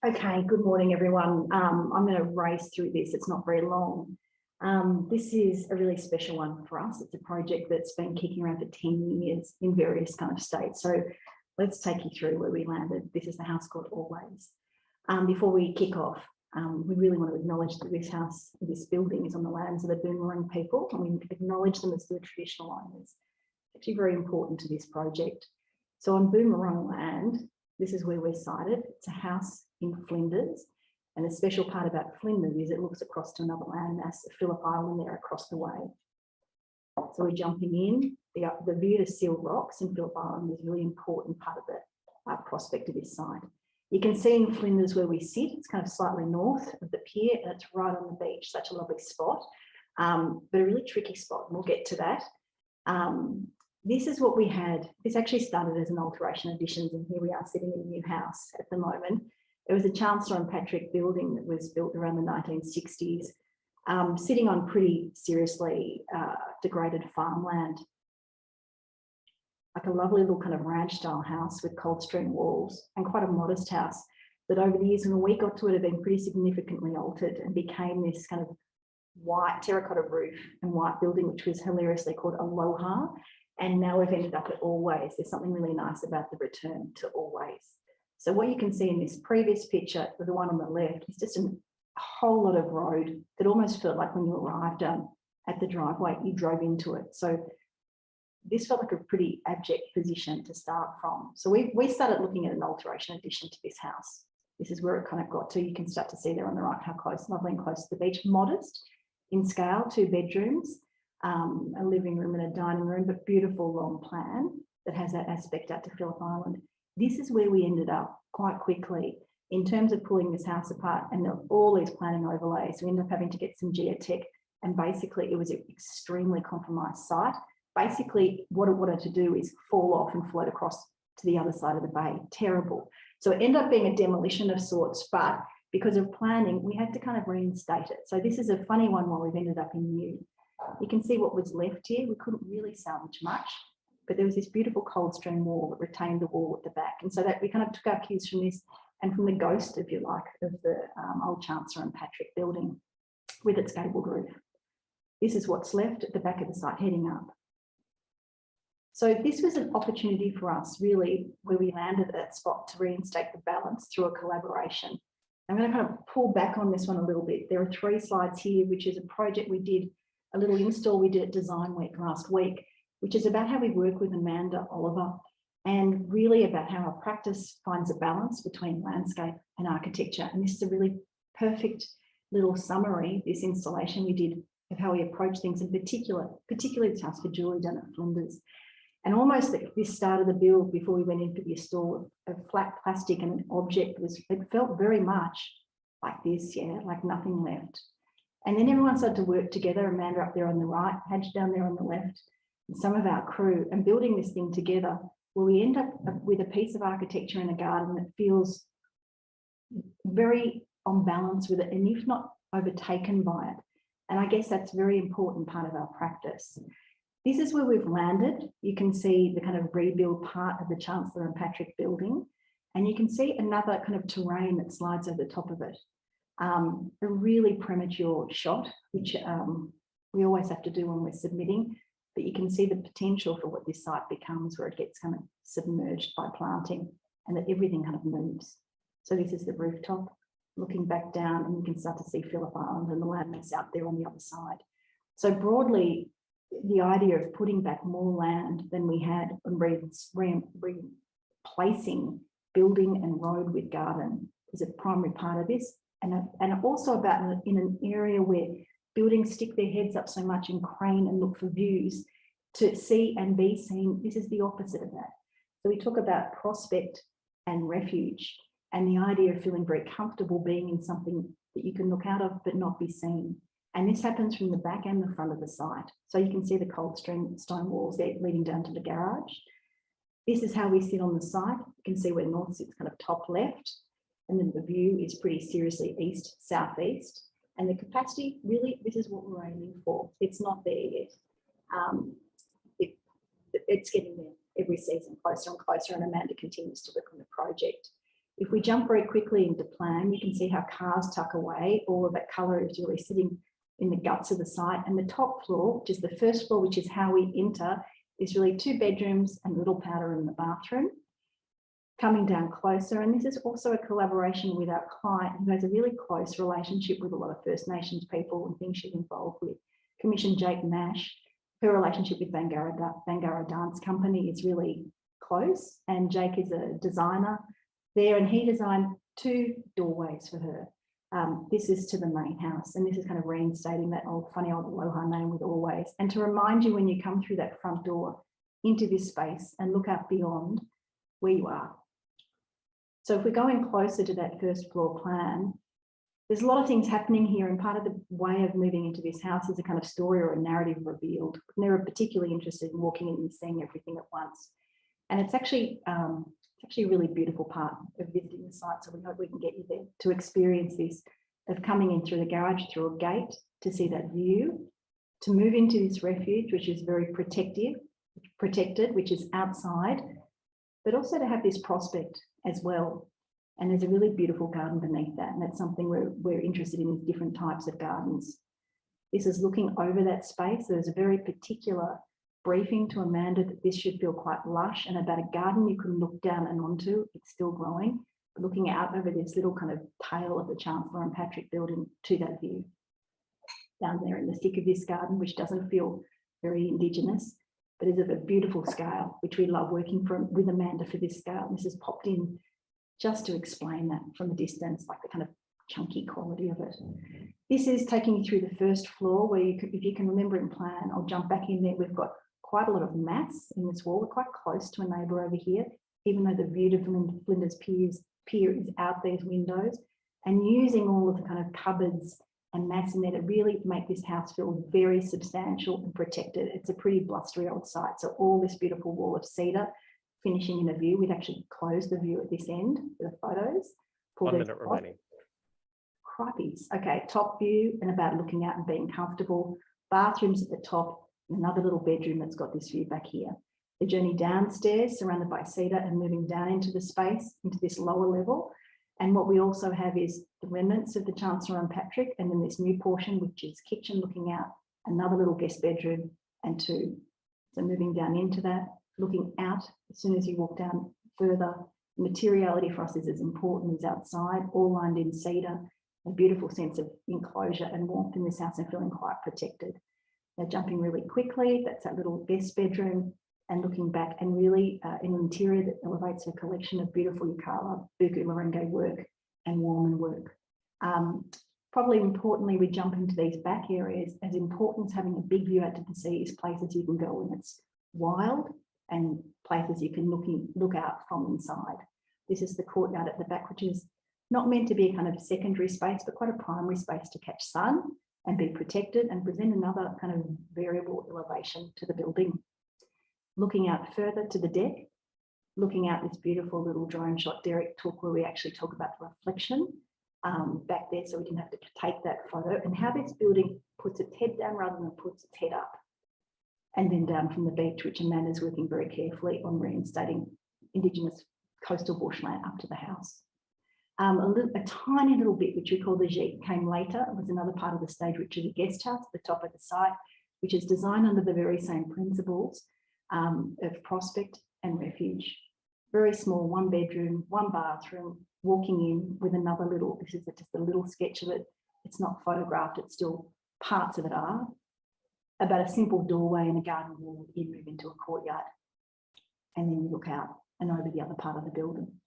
Okay, good morning, everyone. I'm going to race through this. It's not very long. This is a really special one for us. It's a project that's been kicking around for 10 years in various kind of states. So let's take you through where we landed. This is the house called Always. Before we kick off, we really want to acknowledge that this house, this building is on the lands of the Boomerang people, and we acknowledge them as the traditional owners. It's actually very important to this project. So on Boomerang land, this is where we're sited. It's a house in Flinders, and the special part about Flinders is it looks across to another landmass, Phillip Island there across the way. So we're jumping in. The view to Seal Rocks in Phillip Island is a really important part of the prospect of this site. You can see in Flinders where we sit, it's kind of slightly north of the pier, and it's right on the beach, such a lovely spot, but a really tricky spot, and we'll get to that. This is what we had. This actually started as an alteration additions, and here we are sitting in a new house at the moment. It was a Chancellor and Patrick building that was built around the 1960s, sitting on pretty seriously degraded farmland. Like a lovely little kind of ranch style house with Coldstream walls, and quite a modest house that over the years when we got to it had been pretty significantly altered and became this kind of white terracotta roof and white building, which was hilariously called Aloha. And now we've ended up at Always. There's something really nice about the return to Always. So what you can see in this previous picture, the one on the left, is just a whole lot of road that almost felt like when you arrived at the driveway, you drove into it. So this felt like a pretty abject position to start from. So we started looking at an alteration addition to this house. This is where it kind of got to. You can start to see there on the right how close, lovely and close to the beach. Modest in scale, 2 bedrooms. A living room and a dining room, but beautiful long plan that has that aspect out to Phillip Island. This is where we ended up quite quickly in terms of pulling this house apart, and all these planning overlays. We ended up having to get some geotech, and basically it was an extremely compromised site. Basically what it wanted to do is fall off and float across to the other side of the bay. Terrible. So it ended up being a demolition of sorts, but because of planning, we had to kind of reinstate it. So this is a funny one while we've ended up in new. You can see what was left here. We couldn't really salvage much, but there was this beautiful Coldstream wall that retained the wall at the back. And so that we kind of took our cues from this and from the ghost, if you like, of the old Chancellor and Patrick building with its gabled roof. This is what's left at the back of the site heading up. So this was an opportunity for us really where we landed at that spot to reinstate the balance through a collaboration. I'm going to kind of pull back on this one a little bit. There are 3 slides here, which is a project we did, a little install we did at Design Week last week, which is about how we work with Amanda Oliver and really about how our practice finds a balance between landscape and architecture. And this is a really perfect little summary, this installation we did of how we approach things, in particularly this house for Julie down at Flinders. And almost at this start of the build, before we went in for the install of flat plastic and an object, it felt very much like this, yeah, like nothing left. And then everyone started to work together, Amanda up there on the right, Hadge down there on the left, and some of our crew, and building this thing together, where we end up with a piece of architecture in a garden that feels very on balance with it, and if not overtaken by it. And I guess that's a very important part of our practice. This is where we've landed. You can see the kind of rebuild part of the Chancellor and Patrick building, and you can see another kind of terrain that slides over the top of it. A really premature shot, which we always have to do when we're submitting, but you can see the potential for what this site becomes where it gets kind of submerged by planting and that everything kind of moves. So this is the rooftop, looking back down, and you can start to see Phillip Island and the landmass out there on the other side. So broadly, the idea of putting back more land than we had and replacing building and road with garden is a primary part of this. And also about in an area where buildings stick their heads up so much and crane and look for views to see and be seen. This is the opposite of that. So we talk about prospect and refuge, and the idea of feeling very comfortable being in something that you can look out of but not be seen. And this happens from the back and the front of the site. So you can see the Coldstream stone walls there leading down to the garage. This is how we sit on the site. You can see where north sits kind of top left. And then the view is pretty seriously east, southeast. And the capacity, really, this is what we're aiming for. It's not there yet. It's getting there every season, closer and closer, and Amanda continues to work on the project. If we jump very quickly into plan, you can see how cars tuck away. All of that colour is really sitting in the guts of the site. And the top floor, which is the first floor, which is how we enter, is really 2 bedrooms and a little powder room in the bathroom. Coming down closer, and this is also a collaboration with our client who has a really close relationship with a lot of First Nations people and things she's involved with. Commissioned Jake Nash. Her relationship with Bangarra Dance Company is really close, and Jake is a designer there, and he designed 2 doorways for her. This is to the main house, and this is kind of reinstating that funny old Aloha name with always, and to remind you when you come through that front door into this space and look out beyond where you are. So if we're going closer to that first floor plan, there's a lot of things happening here, and part of the way of moving into this house is a kind of story or a narrative revealed. And they're particularly interested in walking in and seeing everything at once. And it's actually a really beautiful part of visiting the site, so we hope we can get you there to experience this, of coming in through the garage, through a gate, to see that view, to move into this refuge, which is very protected, which is outside, but also to have this prospect as well. And there's a really beautiful garden beneath that, and that's something we're interested in, is different types of gardens. This is looking over that space. There's a very particular briefing to Amanda that this should feel quite lush and about a garden you can look down and onto. It's still growing, but looking out over this little kind of tail of the Chancellor and Patrick building to that view. Down there in the thick of this garden, which doesn't feel very Indigenous, but is of a beautiful scale, which we love working with Amanda for this scale. And this is popped in just to explain that from a distance, like the kind of chunky quality of it. This is taking you through the first floor where you could, if you can remember in plan, I'll jump back in there. We've got quite a lot of mats in this wall. We're quite close to a neighbour over here, even though the view to Flinders Pier is out these windows, and using all of the kind of cupboards and mats in there to really make this house feel very substantial and protected. It's a pretty blustery old site. So all this beautiful wall of cedar finishing in a view. We've actually closed the view at this end for the photos. 1 minute remaining. Crippies. Okay, top view and about looking out and being comfortable. Bathrooms at the top, and another little bedroom that's got this view back here. The journey downstairs, surrounded by cedar, and moving down into the space, into this lower level. And what we also have is the remnants of the Chancellor and Patrick, and then this new portion, which is kitchen looking out, another little guest bedroom and 2. So moving down into that, looking out, as soon as you walk down further, materiality for us is as important as outside, all lined in cedar, a beautiful sense of enclosure and warmth in this house and feeling quite protected. They're jumping really quickly. That's that little guest bedroom, and looking back and really in an interior that elevates a collection of beautiful Yukala, vehicular work and Warman work. Probably importantly, we jump into these back areas. As important as having a big view out to the sea is places you can go when it's wild, and places you can look out from inside. This is the courtyard at the back, which is not meant to be a kind of secondary space, but quite a primary space to catch sun and be protected and present another kind of variable elevation to the building. Looking out further to the deck, looking out this beautiful little drone shot Derek took, where we actually talk about the reflection back there, so we didn't have to take that photo, and how this building puts its head down rather than puts its head up. And then down from the beach, which Amanda's working very carefully on reinstating Indigenous coastal bushland up to the house. A tiny little bit, which we call the Jeep, came later. It was another part of the stage, which is a guest house at the top of the site, which is designed under the very same principles of prospect and refuge. Very small, 1 bedroom, 1 bathroom, walking in with another little, this is just a little sketch of it. It's not photographed, it's still parts of it are. About a simple doorway and a garden wall, you move into a courtyard, and then you look out and over the other part of the building.